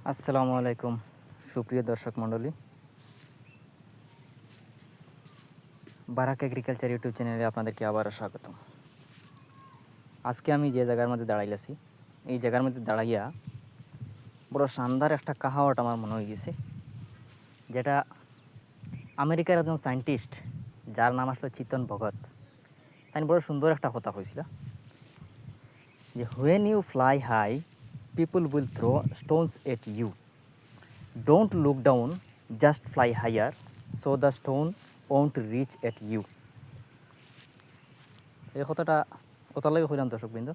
আসসালামু আলাইকুম সুপ্রিয় দর্শক মণ্ডলী, বারাক এগ্রিকালচার ইউটিউব চ্যানেলে আপনাদেরকে আবারও স্বাগতম। আজকে আমি যে জায়গার মধ্যে দাঁড়াইলাছি, এই জায়গার মধ্যে দাঁড়াইয়া বড় শানদার একটা কাহাওয়াট আমার মনে হয়ে গেছে, যেটা আমেরিকার একজন সায়েন্টিস্ট, যার নাম আসলো চেতন ভগত, তাই বড় সুন্দর একটা কথা কইছিল যে when you fly high people will throw stones at you, don't look down, just fly higher so the stone won't reach at you. এই কথাটা কোথার লাগে হইলাম দর্শকবৃন্দ,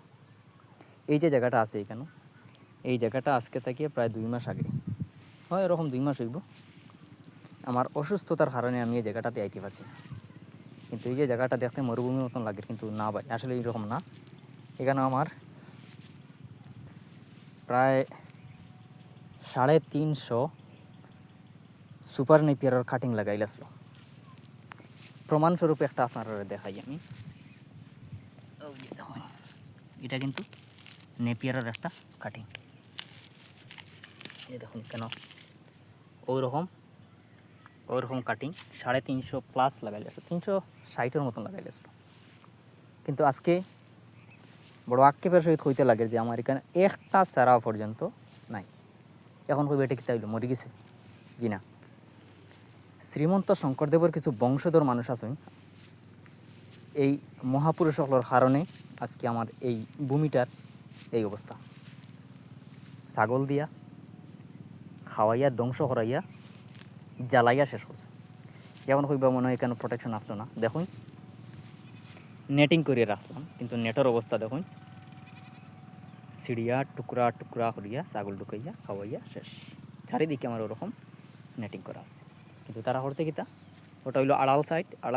এই যে জায়গাটা আছে এখানে, এই জায়গাটা আজকে থেকে প্রায় 2 মাস আগে, হয় এরকম 2 মাস হইব, আমার অসুস্থতার কারণে আমি এই জায়গাটাতে আইতে পারছি না। কিন্তু এই যে জায়গাটা দেখতে মরুভূমির মতন লাগে, কিন্তু না ভাই, আসলে এইরকম না। এখানে আমার প্রায় 350 সুপার নেপিয়ারের কাটিং লাগাইলাছিল। প্রমাণস্বরূপ একটা আপনারা দেখাই আমি, দেখুন এটা কিন্তু নেপিয়ারের একটা কাটিং, এই দেখুন কেন ওইরকম কাটিং 350 প্লাস লাগাইলাছিল, 360-এর মতন লাগাইলাছিল। কিন্তু আজকে বড় আক্ষেপের সহিত হইতে লাগে যে আমার এখানে একটা সারা পর্যন্ত নাই। এখন কই বেটে কিতা হইল, মরে গেছে? জি না, শ্রীমন্ত শঙ্করদেবের কিছু বংশধর মানুষ আছেন, এই মহাপুরুষগুলোর কারণে আজকে আমার এই ভূমিটার এই অবস্থা। ছাগল দিয়া খাওয়াইয়া ধ্বংস করাইয়া জ্বালাইয়া শেষ করছে। যেমন কইবা মনে হয় এখানে প্রোটেকশন আসলো না, দেখুন নেটিং করিয়ে রাখলাম, কিন্তু নেটের অবস্থা দেখুন, সিঁড়িয়া টুকরা টুকরা করিয়া ছাগল ঢুকাইয়া খাওয়াইয়া শেষ। চারিদিকে আমার ওরকম নেটিং করা আছে, কিন্তু তারা করছে কিতা, ওটা হইলো আড়াল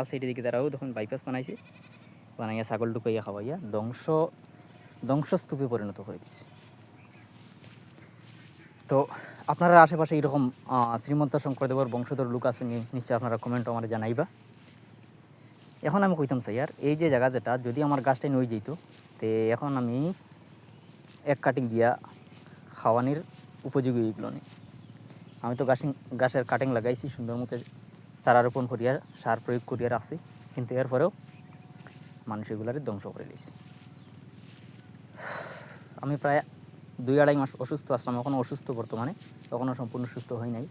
সাইডের দিকে তারাও দেখুন বাইপাস বানাইয়া ছাগল ঢুকাইয়া খাওয়াইয়া ধ্বংসস্তূপে পরিণত করে দিচ্ছে। তো আপনারা আশেপাশে এরকম শ্রীমন্ত শঙ্করদেবর বংশধর লোক আছে নিশ্চয়ই আপনারা কমেন্ট আমার জানাইবা। এখন আমি কইতাম স্যার, এই যে জায়গা যেটা যদি আমার গাছটা নই যেত, তে এখন আমি এক কাটিং দিয়া খাওয়ানির উপযোগী এগুলো নেই। আমি তো গাছের কাটিং লাগাইছি, সুন্দর মতো চারা রোপণ করিয়া সার প্রয়োগ করিয়া রাখছি, কিন্তু এরপরেও মানুষ এগুলারে ধ্বংস করে দিয়েছে। আমি প্রায় 2-2.5 মাস অসুস্থ আসলাম, এখনও অসুস্থ বর্তমানে, তখনও সম্পূর্ণ সুস্থ হয় নাই।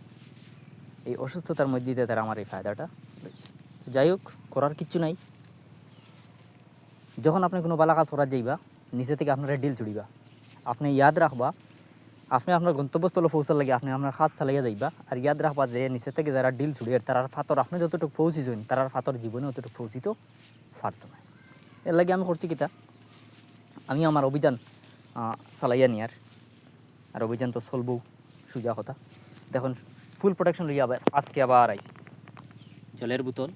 এই অসুস্থতার মধ্যে দিয়ে তারা আমার এই ফায়দাটা রয়েছে। যাই হোক, করার কিচ্ছু নাই। যখন আপনি কোনো বালা কাজ করার যাইবা, নিচে থেকে আপনারা ডিল চুড়িবা, আপনি ইয়াদ রাখবা, আপনি আপনার গন্তব্যস্থলে পৌঁছার লাগে আপনি আপনার হাত চালাইয়া যাইবা, আর ইয়াদ রাখবা যে নিচে থেকে যারা ডিল ছুড়িয়ে তার ফাতর আপনি যতটুকু পৌঁছিছেন, তার ফাতর জীবনে অতটুকু পৌঁছিত পারত না। এর লাগে আমি করছি কিতা, আমি আমার অভিযান চালাইয়া নিয়ার, আর অভিযান তো চলবো সোজা কথা। দেখুন ফুল প্রোটেকশন লইয়া আজকে আবার আইছি, জলের বোতল,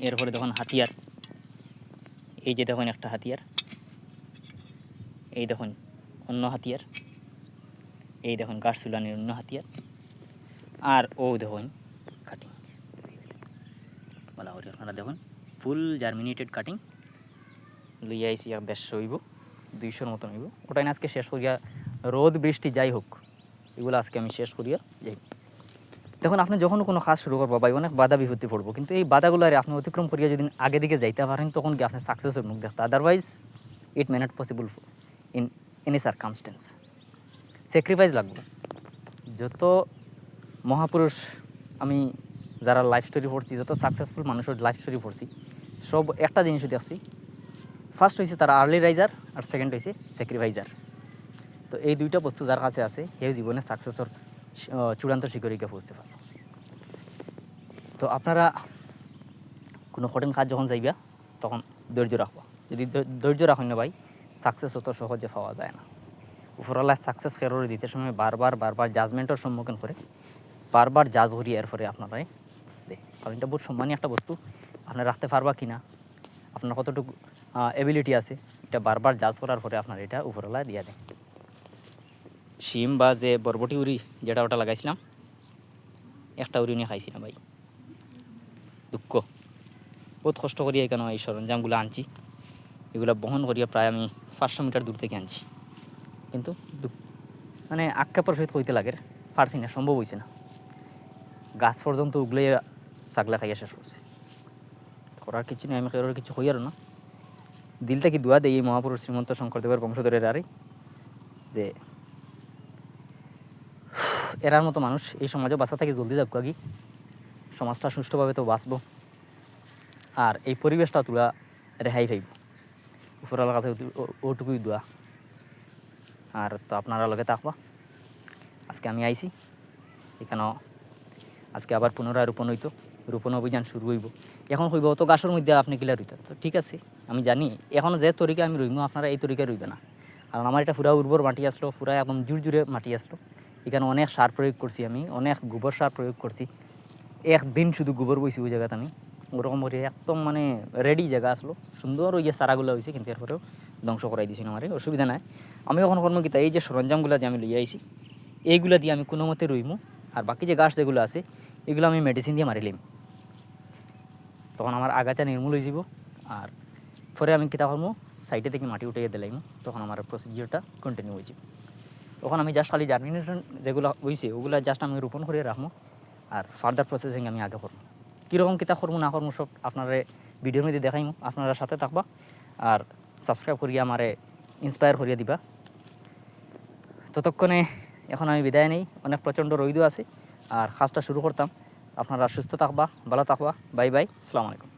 এরপরে দেখুন হাতিয়ার, এই যে দেখুন একটা হাতিয়ার, এই দেখুন অন্য হাতিয়ার, এই দেখুন গাছ চুলানির অন্য হাতিয়ার, আর ও দেখুন কাটিং বলা করি আপনারা দেখুন ফুল জার্মিনেটেড কাটিং লইয়া আইসি, 150 হইব, 200-র মতন হইব। ওটাই না আজকে শেষ করিয়া, রোদ বৃষ্টি যাই হোক এগুলো আজকে আমি শেষ করিয়া যাই। দেখুন আপনি যখন কোনো কাজ শুরু করবো ভাই, অনেক বাধা বিপত্তি পড়বো, কিন্তু এই বাধাগুলো আপনি অতিক্রম করিয়া যদি আগে দিকে যাইতে পারেন, তখন কি আপনি সাকসেসের মুখ দেখতে, otherwise it may not possible in any circumstance. Sacrifice লাগবে। যত মহাপুরুষ আমি যারা লাইফ স্টোরি পড়ছি, যত সাকসেসফুল মানুষের লাইফ স্টোরি পড়ছি, সব একটা জিনিসও দেখছি, ফার্স্ট হয়েছে তারা আর্লি রাইজার, আর সেকেন্ড হয়েছে স্যাক্রিফাইজার। তো এই দুইটা বস্তু যার কাছে আছে, সেই জীবনে সাকসেসর চূড়ান্ত শিখরে পৌঁছতে পারে। তো আপনারা কোনো কঠিন কাজ যখন যাইবা, তখন ধৈর্য রাখবা। যদি ধৈর্য রাখেন না ভাই, সাকসেস অত সহজে পাওয়া যায় না। উপরওয়ালা সাকসেস খেরোরে দিতে সময় বারবার জাজমেন্টের সম্মুখীন করে, বারবার জাজ করিয়ে এরপরে আপনারাই দেয়। কারণ এটা বহুত সম্মানী একটা বস্তু, আপনার রাখতে পারবা কি না, আপনার কতটুকু এবিলিটি আছে, এটা বারবার জাজ করার পরে আপনার এটা উপরওয়ালা দিয়া দেয়। শিম বা যে বরবটি উড়ি যেটা ওটা লাগাইছিলাম, একটা উড়ি নিয়ে খাইছিলাম ভাই, দুঃখ। বহুত কষ্ট করিয়া কেন এই সরঞ্জামগুলো আনছি, এগুলো বহন করিয়া প্রায় আমি 500 মিটার দূর থেকে আনছি, কিন্তু মানে আক্ষেপের সহিত হইতে লাগে পারছি না, সম্ভব হয়েছে না। গাছ পর্যন্ত উগলে ছাগলা খাইয়া শেষ করছে। করার কিছু নেই, আমি কারোর কিছু হই আর না। দিল থেকে দোয়া দেই এই মহাপুরুষ শ্রীমন্ত শঙ্করদেবের বংশধরের আরে যে এরার মতো মানুষ এই সমাজে বাঁচা থেকে জলদি যাক আগে, সমাজটা সুষ্ঠুভাবে তো বাঁচবো, আর এই পরিবেশটা তোরা রেহাই পাইব। উপরওয়ালার কাছে ওটুকুই দোয়া। আর তো আপনারা লগে থাকবা। আজকে আমি আইছি এখানেও, আজকে আবার পুনরায় রোপণ অভিযান শুরু হইব। এখন হইব তো গাছের মধ্যে আপনি কিলা রইতে, তো ঠিক আছে আমি জানি এখন যে তরিকা আমি রইমু আপনারা এই তরিকায় রইবে না, কারণ আমার এটা পুরা উর্বর মাটি আসলো, পুরা একদম জুড়ে মাটি আসলো। এখানে অনেক সার প্রয়োগ করছি, আমি অনেক গোবর সার প্রয়োগ করছি। একদিন শুধু গোবর বইছি ওই জায়গাতে আমি, ওরকম করে একদম মানে রেডি জায়গা আসলো, সুন্দর ওই যে চারাগুলো হয়েছে, কিন্তু এরপরেও ধ্বংস করাই দিয়েছিল। আমার অসুবিধা নাই, আমি এখন কর্মকিতা এই যে সরঞ্জামগুলো যে আমি লইয়া আইছি এইগুলা দিয়ে আমি কোনো মতে রইমু। আর বাকি যে গাছ যেগুলো আছে এগুলো আমি মেডিসিন দিয়ে মারিলাম, তখন আমার আগাছা নির্মূল হয়ে যাব। আর পরে আমি কিতা করবো, সাইডে থেকে মাটি উঠিয়ে দিলাম, তখন আমার প্রসিডিওরটা কন্টিনিউ হয়ে যাব। তখন আমি জাস্ট খালি জার্মিনেশন যেগুলো হয়েছে ওগুলো জাস্ট আমি রোপণ করে রাখবো, আর ফার্দার প্রসেসিং আমি আগে করবো। কীরকম কিতা করবো না করবো সব আপনারা ভিডিওর মধ্যে দেখাইমু, আপনারা সাথে থাকবা আর সাবস্ক্রাইব করিয়া আমারে ইন্সপায়ার করিয়া দিবা। ততক্ষণে এখন আমি বিদায় নেই, অনেক প্রচণ্ড রোদ আছে আর কাজটা শুরু করতাম। আপনারা সুস্থ থাকবা, ভালো থাকবা, বাই বাই, আসসালামু আলাইকুম।